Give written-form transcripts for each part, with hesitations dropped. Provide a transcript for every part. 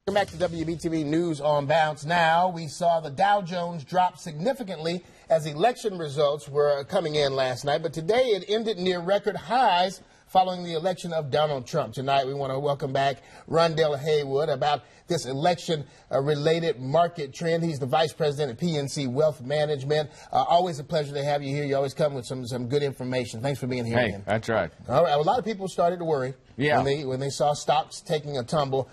Welcome back to WBTV News on Bounce. Now, we saw the Dow Jones drop significantly as election results were coming in last night, but today it ended near record highs following the election of Donald Trump. Tonight, we want to welcome back Rhondale Haywood about this election-related market trend. He's the Vice President at PNC Wealth Management. Always a pleasure to have you here. You always come with some good information. Thanks for being here again. That's right. All right. A lot of people started to worry when they saw stocks taking a tumble.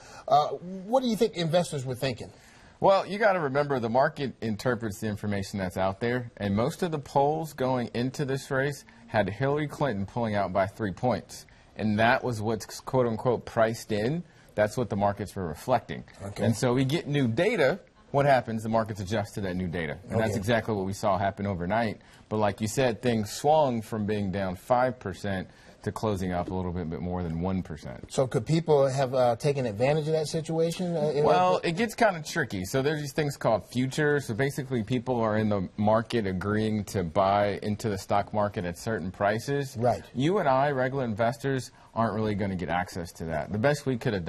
What do you think investors were thinking? Well, you got to remember the market interprets the information that's out there, and most of the polls going into this race had Hillary Clinton pulling out by 3 points, and that was what's quote-unquote priced in. That's what the markets were reflecting. Okay. And so we get new data. What happens? The markets adjust to that new data, and that's exactly what we saw happen overnight. But like you said, things swung from being down 5% to closing up a little bit more than 1%. So could people have taken advantage of that situation? Well, it gets kind of tricky. So there's these things called futures. So basically people are in the market agreeing to buy into the stock market at certain prices. Right. You and I, regular investors, aren't really going to get access to that. The best we could have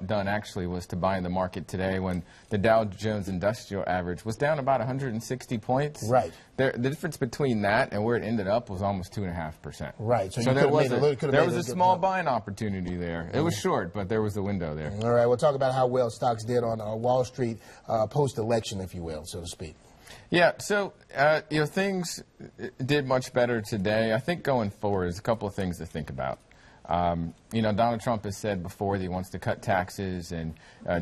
done actually was to buy in the market today when the Dow Jones Industrial Average was down about 160 points. Right. The difference between that and where it ended up was almost 2.5%. Right. So there was a small buying opportunity there. It was short, but there was a window there. All right. We'll talk about how well stocks did on Wall Street post-election, if you will, so to speak. Yeah, so, things did much better today. I think going forward, there's a couple of things to think about. Donald Trump has said before that he wants to cut taxes and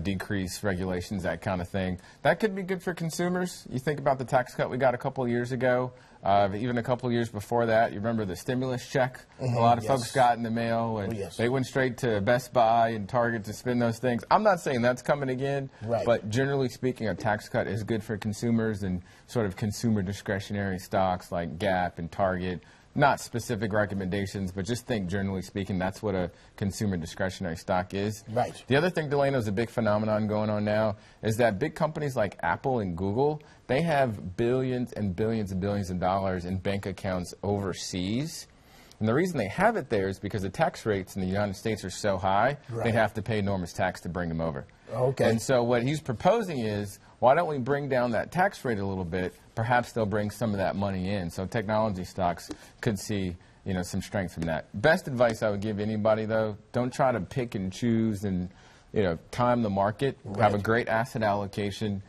decrease regulations, that kind of thing. That could be good for consumers. You think about the tax cut we got a couple of years ago, even a couple of years before that. You remember the stimulus check a lot of folks got in the mail, and they went straight to Best Buy and Target to spend those things. I'm not saying that's coming again, but generally speaking, a tax cut is good for consumers and sort of consumer discretionary stocks like Gap and Target. Not specific recommendations, but just think, generally speaking, that's what a consumer discretionary stock is. Right. The other thing, Delano, is a big phenomenon going on now is that big companies like Apple and Google, they have billions and billions and billions of dollars in bank accounts overseas. And the reason they have it there is because the tax rates in the United States are so high, they have to pay enormous tax to bring them over. Okay. And so what he's proposing is, why don't we bring down that tax rate a little bit? Perhaps they'll bring some of that money in. So technology stocks could see, some strength from that. Best advice I would give anybody, though, don't try to pick and choose and, time the market. Have a great asset allocation.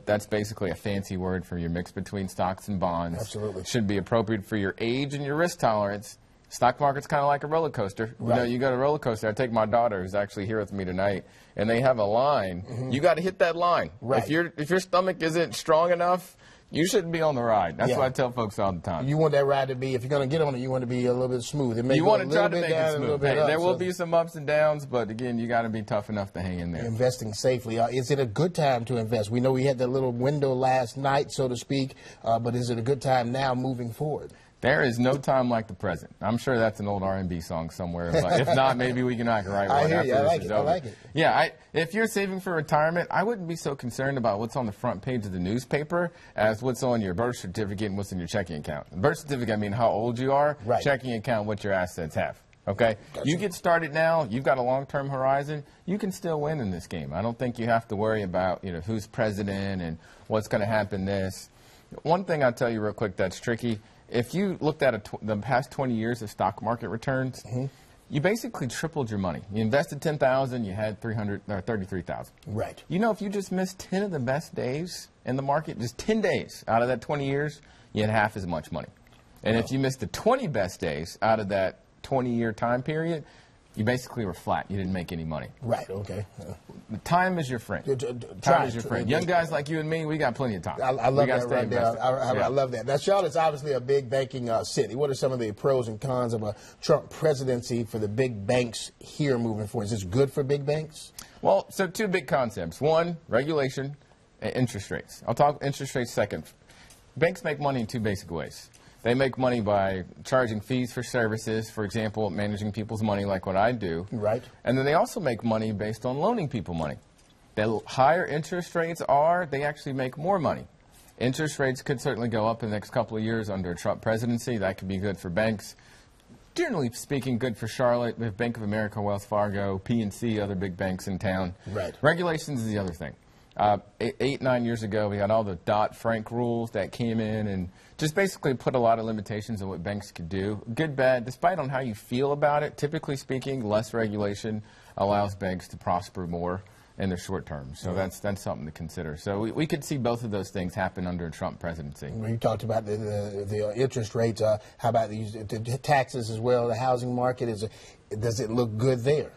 That's basically a fancy word for your mix between stocks and bonds. Absolutely. Should be appropriate for your age and your risk tolerance. Stock market's kind of like a roller coaster. You go to a roller coaster. I take my daughter, who's actually here with me tonight, and they have a line. You got to hit that line. If your stomach isn't strong enough, you shouldn't be on the ride. That's what I tell folks all the time. You want that ride to be, if you're going to get on it, you want it to be a little bit smooth. You want to try to make it smooth. There will be some ups and downs, but again, you got to be tough enough to hang in there. Investing safely. Is it a good time to invest? We know we had that little window last night, so to speak, but is it a good time now moving forward? There is no time like the present. I'm sure that's an old R&B song somewhere. But if not, maybe we can write one after this is over. I like it. Yeah, if you're saving for retirement, I wouldn't be so concerned about what's on the front page of the newspaper as what's on your birth certificate and what's in your checking account. Birth certificate, I mean how old you are. Checking account, what your assets have. Okay? Gotcha. You get started now, you've got a long-term horizon, you can still win in this game. I don't think you have to worry about, who's president and what's going to happen this. One thing I'll tell you real quick that's tricky. If you looked at the past 20 years of stock market returns, you basically tripled your money. You invested $10,000, you had $33,000. Right. If you just missed 10 of the best days in the market, just 10 days out of that 20 years, you had half as much money. And if you missed the 20 best days out of that 20-year time period, you basically were flat. You didn't make any money. Right, okay. Time is your friend. Time is your friend. Young guys like you and me, we got plenty of time. I love that right there. I love that. Now, Charlotte's obviously a big banking city. What are some of the pros and cons of a Trump presidency for the big banks here moving forward? Is this good for big banks? Well, so two big concepts. One, regulation and interest rates. I'll talk interest rates second. Banks make money in two basic ways. They make money by charging fees for services, for example, managing people's money like what I do. Right. And then they also make money based on loaning people money. The higher interest rates are, they actually make more money. Interest rates could certainly go up in the next couple of years under a Trump presidency. That could be good for banks. generally speaking, good for Charlotte. We have Bank of America, Wells Fargo, PNC, other big banks in town. Right. Regulations is the other thing. 9 years ago, we had all the Dodd-Frank rules that came in and just basically put a lot of limitations on what banks could do. Good, bad, despite on how you feel about it, typically speaking, less regulation allows banks to prosper more in the short term. So that's something to consider. So we could see both of those things happen under a Trump presidency. You talked about the interest rates. How about the taxes as well? The housing market, does it look good there?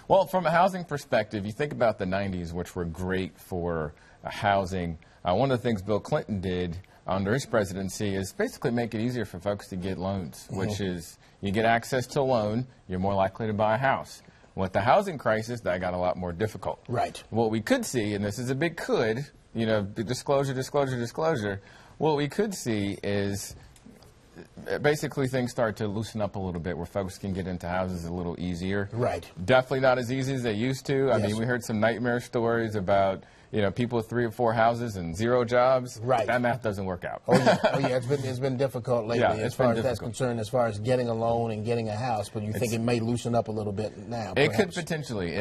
Well, from a housing perspective, you think about the 90s, which were great for housing. One of the things Bill Clinton did under his presidency is basically make it easier for folks to get loans, which is you get access to a loan, you're more likely to buy a house. With the housing crisis, that got a lot more difficult. Right. What we could see, and this is a big could, disclosure, what we could see is basically things start to loosen up a little bit where folks can get into houses a little easier. Right. Definitely not as easy as they used to. I mean, we heard some nightmare stories about, people with 3 or 4 houses and 0 jobs. Right. That math doesn't work out. Oh yeah, it's been difficult lately as far as that's concerned, as far as getting a loan and getting a house. But you think it may loosen up a little bit now? It could potentially,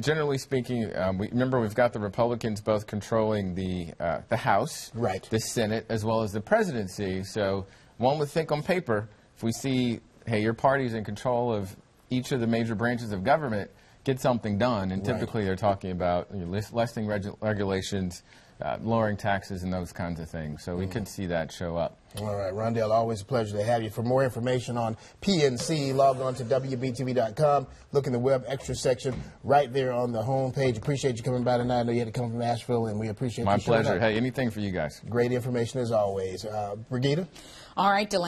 generally speaking, we've got the Republicans both controlling the House, right, the Senate, as well as the presidency. So one would think on paper, if we see, hey, your party's in control of each of the major branches of government, get something done. And typically they're talking about lessening regulations, lowering taxes, and those kinds of things. So we could see that show up. All right, Rhondale, always a pleasure to have you. For more information on PNC, log on to WBTV.com. Look in the Web Extra section right there on the home page. Appreciate you coming by tonight. I know you had to come from Nashville, and we appreciate My you showing pleasure. up. Hey, anything for you guys. Great information as always. Brigida? All right, Delaney.